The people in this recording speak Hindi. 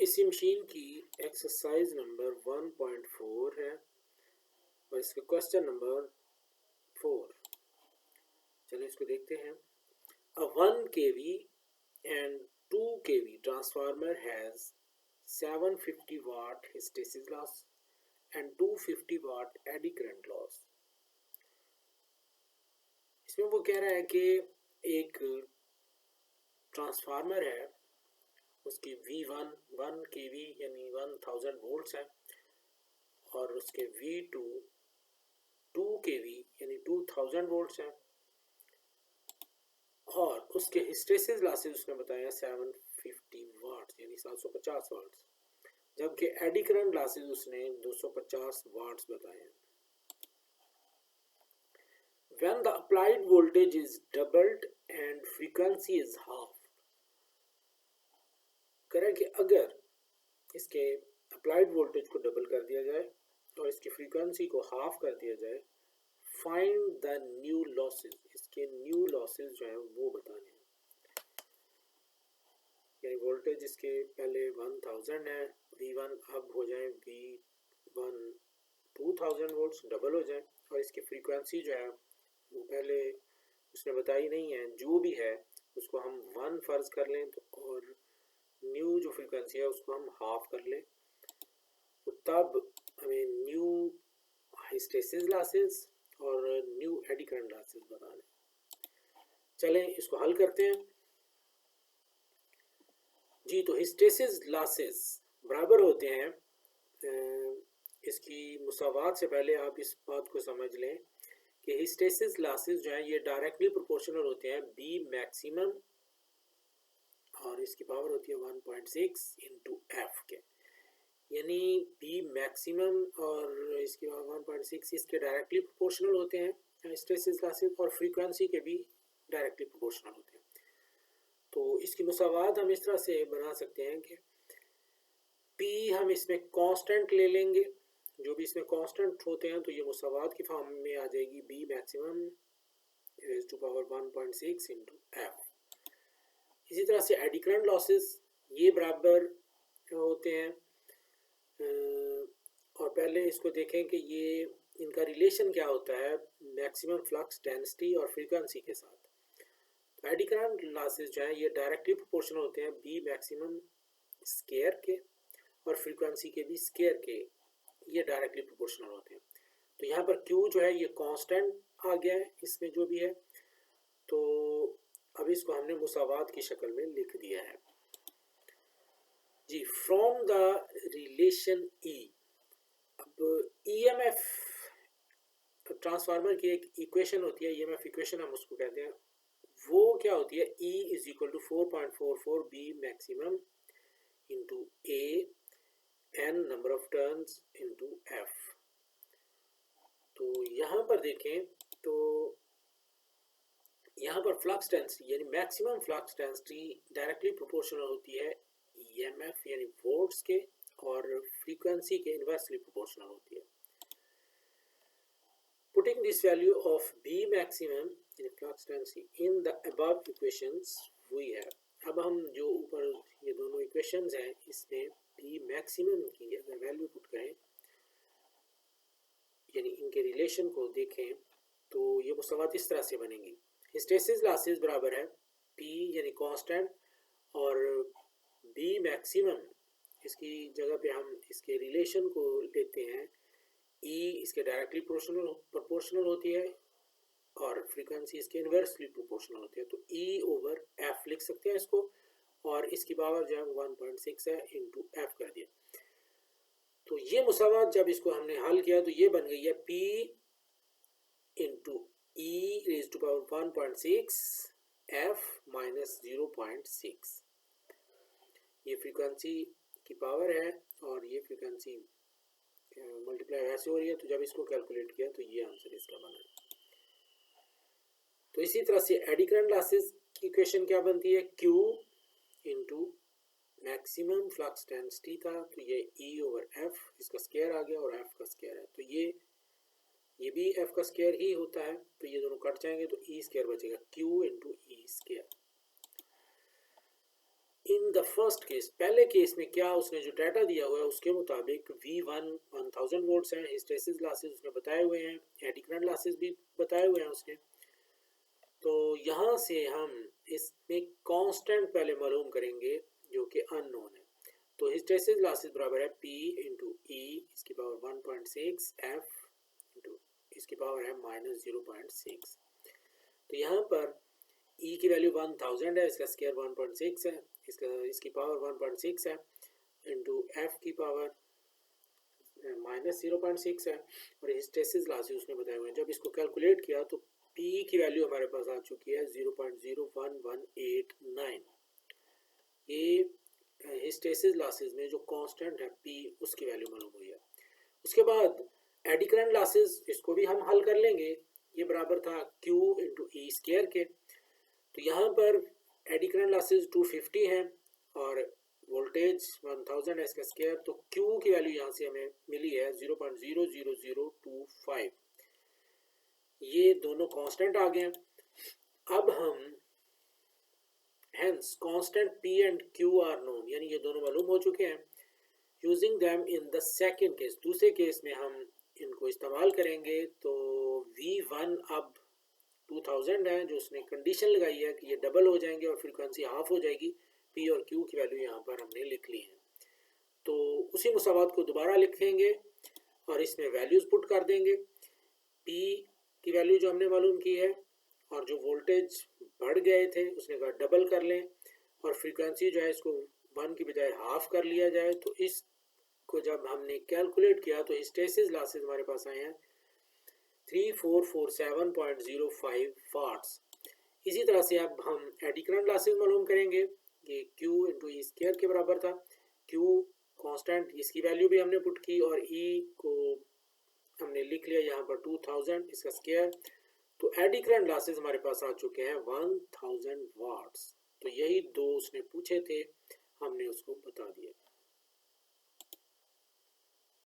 इसी मशीन की एक्सरसाइज नंबर 1.4 है और इसका क्वेश्चन नंबर 4। चलिए इसको देखते हैं। A 1 kV and 2 kV transformer has 750 watt hysteresis loss and 250 watt eddy current loss। इसमें वो कह रहा है कि एक ट्रांसफार्मर है, उसकी V1 1 kV यानी 1000 वोल्ट्स है और उसके V2 2 kV यानी 2000 वोल्ट्स है और उसके हिस्टेरेसिस लॉसेस उसने बताया 750 वाट्स यानी 750 वाट्स, जबकि एडी करंट लॉसेस उसने 250 वाट्स बताए हैं। When the applied voltage is doubled and frequency is half, करें कि अगर इसके अप्लाइड वोल्टेज को डबल कर दिया जाए और इसकी फ्रीक्वेंसी को हाफ कर दिया जाए, फाइंड द न्यू लॉसेस। इसके न्यू लॉसेस जो है वो बताने हैं। यानी वोल्टेज इसके पहले 1000 है, V1 अब हो जाए V1 2000 वोल्ट्स, डबल हो जाए, और इसकी फ्रीक्वेंसी जो है वो पहले उसने बताई नहीं है, जो भी है उसको हम 1 फर्ज कर लें तो, और न्यू जो फ्रीक्वेंसी है उसको हम हाफ कर लें, तो तब हमें न्यू हिस्टेरेसिस लॉसेस और न्यू एडी करंट लॉसेस बताने। चलें इसको हल करते हैं जी। तो हिस्टेरेसिस लॉसेस बराबर होते हैं, इसकी मुसावात से पहले आप इस बात को समझ लें कि हिस्टेरेसिस लॉसेस जो है ये डायरेक्टली प्रोपोर्शनल होते हैं बी मैक्सिमम, और इसकी पावर होती है 1.6 इंटू एफ के, यानी बी मैक्सिमम और इसकी पावर 1.6 इसके डायरेक्टली प्रोपोर्शनल होते हैं हिस्टेरेसिस लॉसेस, और फ्रीक्वेंसी के भी डायरेक्टली प्रोपोर्शनल होते हैं। तो इसकी मुसावात हम इस तरह से बना सकते हैं कि P हम इसमें कांस्टेंट ले लेंगे, जो भी इसमें कांस्टेंट होते हैं तो ये मुसावात की फॉर्म में आ जाएगी B maximum raise to power 1.6 into F. इसी तरह से एडी करंट लॉसेस ये बराबर होते हैं, और पहले इसको देखें कि ये इनका रिलेशन क्या होता है मैक्सिमम फ्लक्स डेंसिटी और फ्रीक्वेंसी के साथ। एडी करंट लॉसेस जो है ये डायरेक्टली प्रोपोर्शनल होते हैं बी मैक्सिमम स्केयर के और फ्रीक्वेंसी के भी स्केयर के, ये डायरेक्टली प्रोपोर्शनल होते हैं। तो यहाँ पर Q जो है ये कांस्टेंट आ गया है इसमें जो भी है, तो अब इसको हमने मुसावात की शक्ल में लिख दिया है जी। फ्रॉम द रिलेशन E, अब EMF ट्रांसफार्मर की एक इक्वेशन होती है, EMF इक्वेशन हम उसको कहते हैं, वो क्या होती है E is equal to 4.44 B maximum into A n number of turns into F। तो यहाँ पर देखें तो यहाँ पर फ्लक्स डेंसिटी यानी maximum flux density directly proportional होती है EMF यानी वोल्ट्स के, और फ्रीक्वेंसी के इन्वर्सली प्रोपोर्शनल होती है। Putting this value of B maximum in flux density in the above equations we have, अब हम जो ऊपर ये दोनों इक्वेशंस हैं इसमें B maximum की अगर वैल्यू पुट करें यानी इनके रिलेशन को देखें तो ये मुसावात इस तरह से बनेंगी। हिस्टेरेसिस लॉसेस बराबर है P यानी कांस्टेंट और B मैक्सिमम, इसकी जगह पे हम इसके रिलेशन को लेते हैं E इसके डायरेक्टली प्रोपोर्शनल होती है और फ्रीक्वेंसी इसके इन्वर्सली प्रोपोर्शनल होती है, तो E ओवर F लिख सकते हैं इसको, और इसकी पावर जो है 1.6 है इंटू F कर दिया। तो ये मुसावात जब इसको हमने हल किया तो ये बन गई है P into E raise to power 1.6 F minus 0.6। ये फ्रीक्वेंसी की पावर है और ये फ्रीक्वेंसी मल्टीप्लाई ऐसे हो रही है, तो जब इसको कैलकुलेट किया तो ये आंसर इसका बना। तो इसी तरह से एडी करंट लॉसेस की इक्वेशन क्या बनती है Q into maximum flux density था, तो ये E ओवर F इसका स्क्वायर आ गया और F का स्क्वायर है, तो ये भी F का स्क्वायर ही होता है, तो ये दोनों कट जाएंगे तो E स्क्वायर बचेगा Q into E square. In the first case, पहले केस में क्या उसने जो डाटा दिया हुआ है उसके मुताबिक V1 1000 वोल्ट्स हैं, हिस्टैरिसीस लॉसेस उसने बताए हुए हैं, एडी करंट लॉसेस भी बताए हुए हैं उसने। तो यहाँ से हम इसमें कांस्टेंट पहले मालूम करेंगे जो कि अननोन है। तो हिस्टैरिसीस लॉसेस बराबर है P इंटू ई इसकी पावर 1.6 F इंटू इसकी पावर है -0.6। तो यहाँ पर ई की वैल्यू 1000 है, इसका स्केयर 1.6 है, इसकी पावर 1.6 है, इंटू एफ की पावर -0.6 है, और हिस्टैरिसीस लॉसेस उसने बताए हुए हैं। जब इसको कैलकुलेट किया तो पी की वैल्यू हमारे पास आ चुकी है 0.01189। ये हिस्टैरिसीस लॉसेस में जो कांस्टेंट है पी, उसकी वैल्यू मालूम हुई है। उसके बाद एडी करंट लॉसेस, इसको भी हम हल कर लेंगे। ये बराबर था Q इंटू ई स्केयर के। तो यहाँ पर एडी करंट लॉसेस 250 हैं और वोल्टेज 1000 है इसका स्केयर। तो Q की वैल्यू यहाँ से हमें मिली है 0.00025। ये दोनों कांस्टेंट आ गए। अब हम hence constant P and Q are known, यानी ये दोनों मालूम हो चुके हैं। Using them in the second case, दूसरे केस में हम इनको इस्तेमाल करेंगे। तो V1 अब 2000 है, जो उसने कंडीशन लगाई है कि ये डबल हो जाएंगे और फ्रीक्वेंसी हाफ हो जाएगी। P और Q की वैल्यू यहाँ पर हमने लिख ली है। तो उसी मुसावात को दोबारा लिखेंगे और इसमें वैल्यूज पुट कर देंगे। P की वैल्यू जो हमने मालूम की है और जो वोल्टेज बढ़ गए थे उसने कहा डबल कर लें, और फ्रीक्वेंसी जो है इसको 1 की बजाय हाफ कर लिया जाए। तो इसको जब हमने कैलकुलेट किया तो हिस्टैरिसीस लॉसेस हमारे पास आए हैं 3447.05 वाट्स। इसी तरह से अब हम एडी करंट लॉसेस मालूम करेंगे। ये Q इंटू ई स्केयर के बराबर था। Q कांस्टेंट, इसकी वैल्यू भी हमने पुट की और E को हमने लिख लिया यहाँ पर 2000 इसका स्केयर। तो एडी करंट लॉसेस हमारे पास आ चुके हैं 1000 वाट्स। तो यही दो उसने पूछे थे, हमने उसको बता दिया।